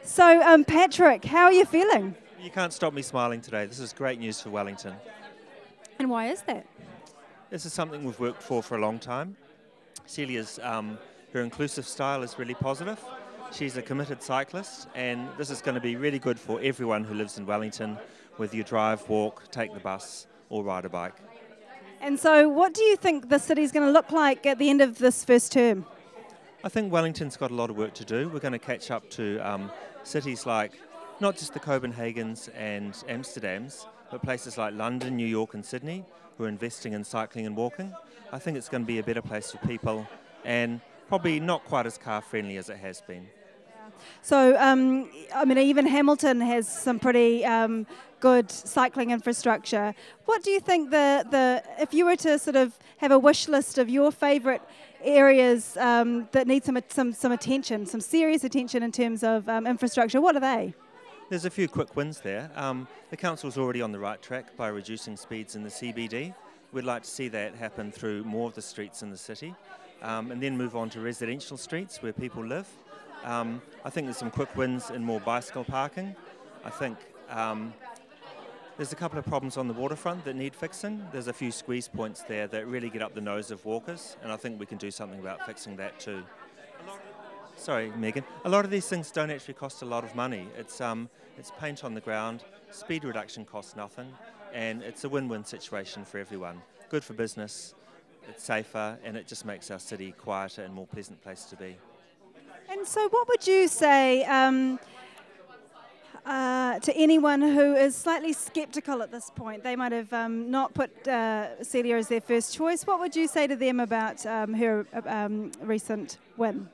So, Patrick, how are you feeling? You can't stop me smiling today. This is great news for Wellington. And why is that? This is something we've worked for a long time. Celia's, her inclusive style is really positive. She's a committed cyclist, and this is going to be really good for everyone who lives in Wellington, whether you drive, walk, take the bus, or ride a bike. And so, what do you think the city's going to look like at the end of this first term? I think Wellington's got a lot of work to do. We're going to catch up to cities like not just the Copenhagens and Amsterdams, but places like London, New York and Sydney, who are investing in cycling and walking. I think it's going to be a better place for people and probably not quite as car friendly as it has been. So, I mean, even Hamilton has some pretty good cycling infrastructure. What do you think if you were to sort of have a wish list of your favourite areas that need some attention, some serious attention in terms of infrastructure, what are they? There's a few quick wins there. The council's already on the right track by reducing speeds in the CBD. We'd like to see that happen through more of the streets in the city, and then move on to residential streets where people live. I think there's some quick wins in more bicycle parking. I think there's a couple of problems on the waterfront that need fixing. There's a few squeeze points there that really get up the nose of walkers, and I think we can do something about fixing that too. Sorry, Megan. A lot of these things don't actually cost a lot of money. It's paint on the ground, speed reduction costs nothing, and it's a win-win situation for everyone. Good for business, it's safer, and it just makes our city quieter and more pleasant place to be. And so what would you say to anyone who is slightly sceptical at this point? They might have not put Celia as their first choice. What would you say to them about her recent win?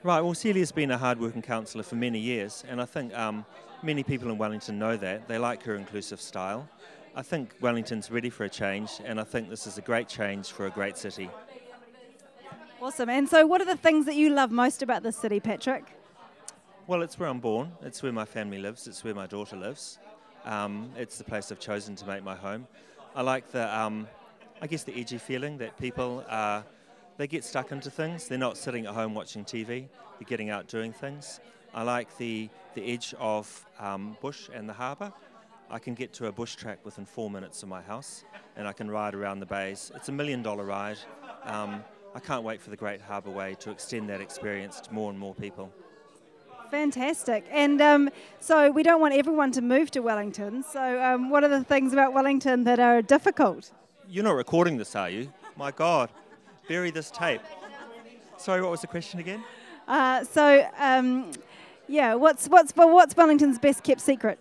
Right, well, Celia's been a hard-working councillor for many years, and I think many people in Wellington know that. They like her inclusive style. I think Wellington's ready for a change, and I think this is a great change for a great city. Awesome. And so what are the things that you love most about this city, Patrick? Well, it's where I'm born. It's where my family lives. It's where my daughter lives. It's the place I've chosen to make my home. I like I guess the edgy feeling that people they get stuck into things. They're not sitting at home watching TV. They're getting out doing things. I like the edge of bush and the harbour. I can get to a bush track within 4 minutes of my house, and I can ride around the bays. It's $1 million ride. I can't wait for the Great Harbour Way to extend that experience to more and more people. Fantastic. And so we don't want everyone to move to Wellington. So what are the things about Wellington that are difficult? You're not recording this, are you? My God. Bury this tape. Sorry, what was the question again? Yeah, what's Wellington's best kept secret?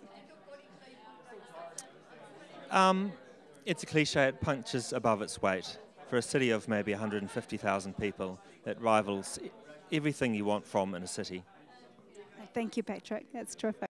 It's a cliche. It punches above its weight. For a city of maybe 150,000 people, it rivals everything you want from in a city. Thank you, Patrick. That's terrific.